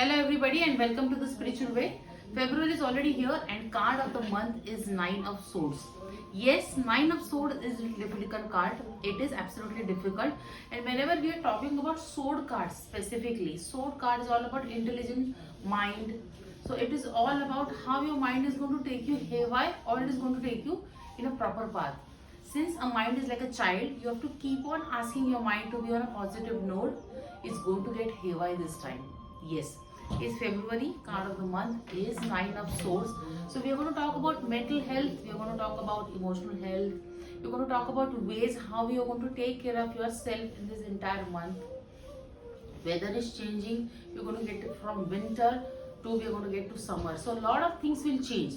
Hello everybody and welcome to the Spiritual Way. February is already here and card of the month is Nine of Swords. Yes, Nine of Swords is a difficult card. It is absolutely difficult, and whenever we are talking about sword cards specifically, sword card is all about intelligent mind. So it is all about how your mind is going to take you haywire or it is going to take you in a proper path. Since a mind is like a child, you have to keep on asking your mind to be on a positive note. It's going to get haywire this time. Yes, it's February, card of the month is Nine of Swords. So we are going to talk about mental health, we are going to talk about emotional health, we're going to talk about ways how you are going to take care of yourself in this entire month. Weather is changing, you're going to get it from winter to we're going to get to summer. So a lot of things will change.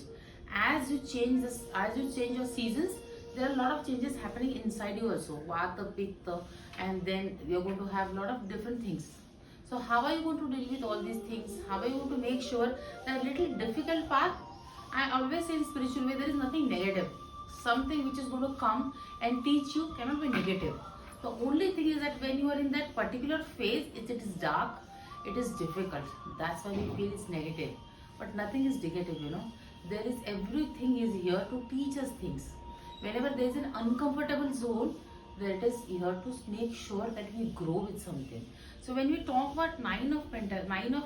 As you change this, as you change your seasons, there are a lot of changes happening inside you also. Vata, Pitta, and then you're going to have a lot of different things. So how are you going to deal with all these things? How are you going to make sure that little difficult path? I always say in spiritual way there is nothing negative. Something which is going to come and teach you cannot be negative. The only thing is that when you are in that particular phase, it is dark, it is difficult. That's why we feel it's negative. But nothing is negative. There is everything is here to teach us things. Whenever there is an uncomfortable zone, there it is here to make sure that we grow with something. So when we talk about nine of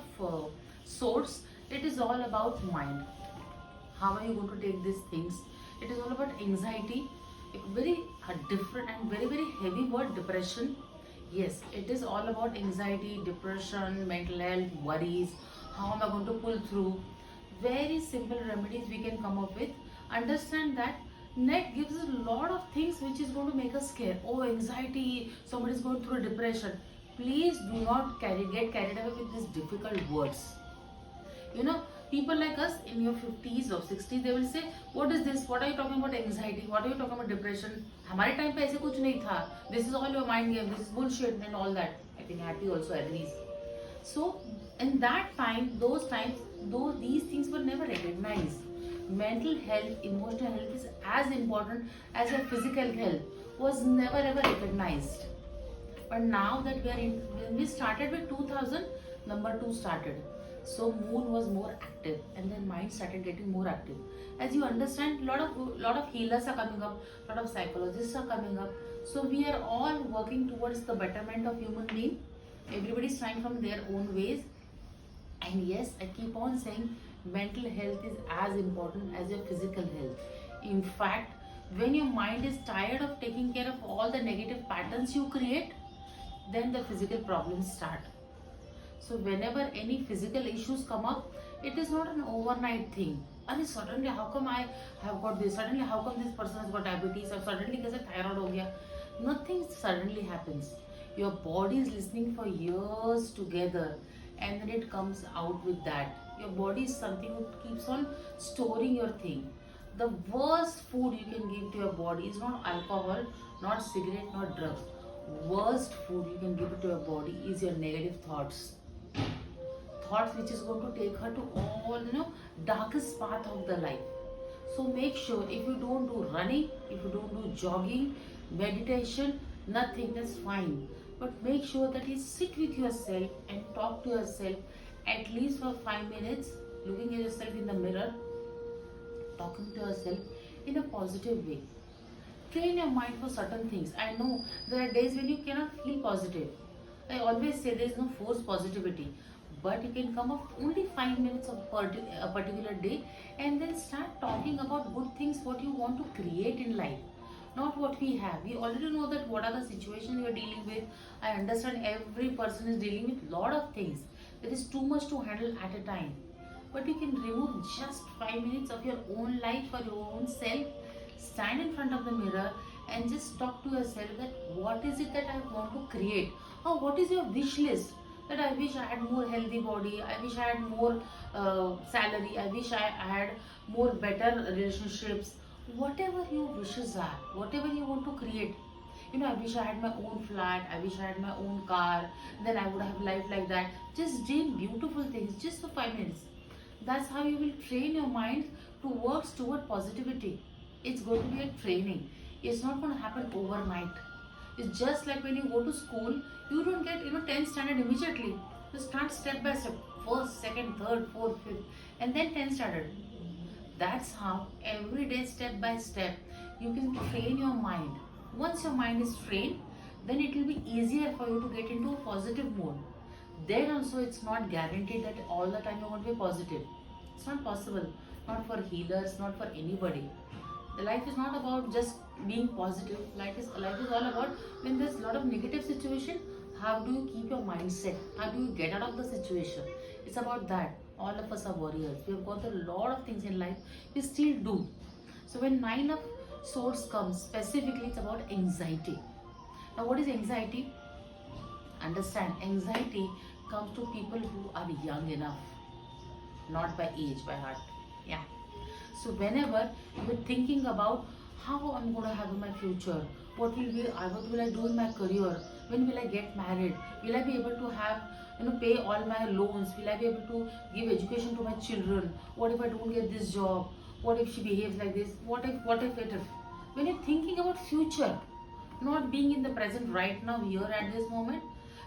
swords, it is all about mind. How are you going to take these things? It is all about anxiety, a very different and very very heavy word, depression. Yes, it is all about anxiety, depression, mental health, worries. How am I going to pull through? Very simple remedies we can come up with. Understand that net gives us a lot of things which is going to make us scared. Oh, anxiety, somebody is going through a depression. Please do not get carried away with these difficult words. People like us in your 50s or 60s, they will say, what is this? What are you talking about anxiety? What are you talking about depression? हमारे time पे ऐसे कुछ नहीं था. This is all your mind game. This is bullshit and all that. I think Happy also agrees. So in that time, those times, though these things were never recognized. Mental health, emotional health is as important as your physical health. Was never ever recognized. But now that we are in, when we started with 2000, number 2 started. So moon was more active, and then mind started getting more active. As you understand, lot of healers are coming up, lot of psychologists are coming up. So we are all working towards the betterment of human being. Everybody is trying from their own ways. And yes, I keep on saying mental health is as important as your physical health. In fact, when your mind is tired of taking care of all the negative patterns you create, then the physical problems start. So whenever any physical issues come up, it is not an overnight thing. And suddenly, how come I have got this? Suddenly, how come this person has got diabetes? Or suddenly, कैसे thyroid हो गया? Nothing suddenly happens. Your body is listening for years together, and then it comes out with that. Your body is something that keeps on storing your thing. The worst food you can give to your body is not alcohol, not cigarette, not drugs. Worst food you can give to your body is your negative thoughts. Thoughts which is going to take her to all darkest path of the life. So make sure if you don't do running, if you don't do jogging, meditation, nothing, that's fine. But make sure that you sit with yourself and talk to yourself at least for 5 minutes, looking at yourself in the mirror, talking to yourself in a positive way. Train your mind for certain things. I know there are days when you cannot feel positive. I always say there is no forced positivity, but you can come up only 5 minutes of a particular day and then start talking about good things, what you want to create in life, not what we have. We already know that what are the situations you are dealing with. I understand every person is dealing with lot of things. There is too much to handle at a time, but you can remove just 5 minutes of your own life for your own self. Stand in front of the mirror and just talk to yourself that what is it that I want to create, or what is your wish list. That I wish I had more healthy body, I wish I had more salary, I wish I had more better relationships. Whatever your wishes are, whatever you want to create. I wish I had my own flat, I wish I had my own car, then I would have life like that. Just dream beautiful things just for 5 minutes. That's how you will train your mind to work toward positivity. It's going to be a training. It's not going to happen overnight. It's just like when you go to school, you don't get 10th standard immediately. So start step by step. First, second, third, fourth, fifth, and then 10 started. That's how every day, step by step, you can train your mind. Once your mind is trained, then it will be easier for you to get into a positive mode. Then also, it's not guaranteed that all the time you're going to be positive. It's not possible. Not for healers, not for anybody. The life is not about just being positive. Life is all about when there's a lot of negative situation. How do you keep your mindset? How do you get out of the situation? It's about that. All of us are warriors. We have gone through a lot of things in life. We still do. So when Nine of Swords comes, specifically it's about anxiety. Now what is anxiety? Understand, anxiety comes to people who are young enough, not by age, by heart. Yeah. So whenever you're thinking about how I'm going to have in my future, what will I do in my career, when will I get married, will I be able to have, pay all my loans, will I be able to give education to my children, what if I don't get this job, what if she behaves like this, what if it if. When you're thinking about future, not being in the present right now, here at this moment,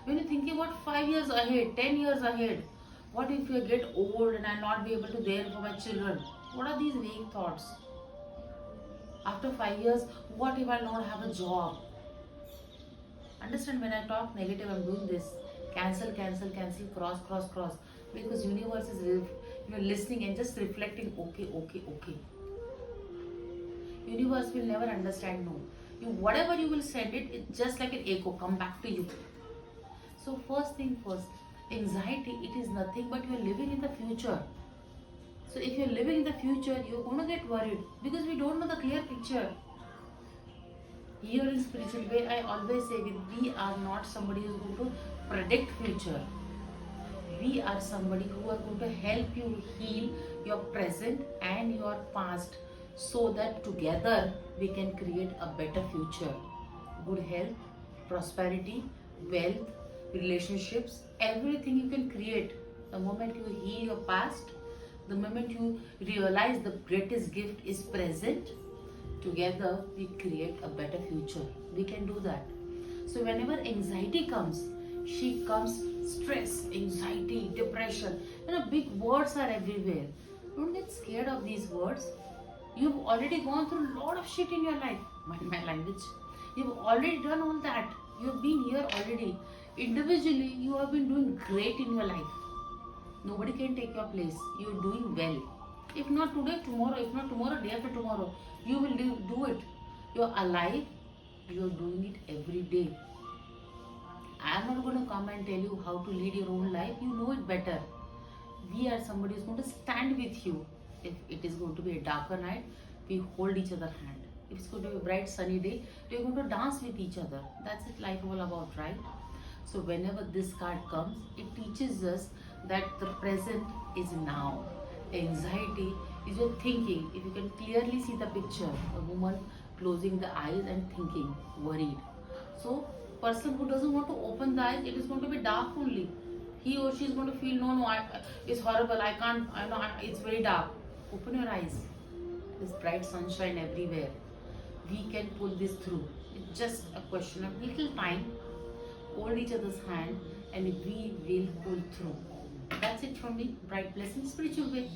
when you're thinking about 5 years ahead, 10 years ahead, what if I get old and I not be able to there for my children? What are these vague thoughts? After 5 years, what if I not have a job? Understand, when I talk negative, I'm doing this. Cancel, cancel, cancel, cross, cross, cross. Because universe is listening and just reflecting, okay, okay, okay. Universe will never understand no. Whatever you will send it's just like an echo, come back to you. So first thing first, anxiety, it is nothing but you're living in the future. So if you're living in the future, you're going to get worried because we don't know the clear picture. Here in spiritual way, I always say we are not somebody who's going to predict future. We are somebody who are going to help you heal your present and your past so that together we can create a better future. Good health, prosperity, wealth, relationships, everything you can create. The moment you heal your past, the moment you realize the greatest gift is present, together we create a better future. We can do that. So whenever anxiety comes, she comes stress, anxiety, depression. Big words are everywhere. Don't get scared of these words. You've already gone through a lot of shit in your life. Mind my language. You've already done all that. You've been here already. Individually, you have been doing great in your life. Nobody can take your place. You're doing well. If not today, tomorrow. If not tomorrow, day after tomorrow. You will do it. You're alive. You're doing it every day. I'm not going to come and tell you how to lead your own life. You know it better. We are somebody who's going to stand with you. If it is going to be a darker night, we hold each other's hand. If it's going to be a bright sunny day, we're going to dance with each other. That's it life all about, right? So whenever this card comes, it teaches us that the present is now. Anxiety is your thinking. If you can clearly see the picture, a woman closing the eyes and thinking, worried. So person who doesn't want to open the eyes, it is going to be dark only. He or she is going to feel, no, it's horrible, I can't, it's very dark. Open your eyes. There's bright sunshine everywhere. We can pull this through. It's just a question of little time. Hold each other's hand and we will pull through. That's it from me. Bright blessings, spiritual way.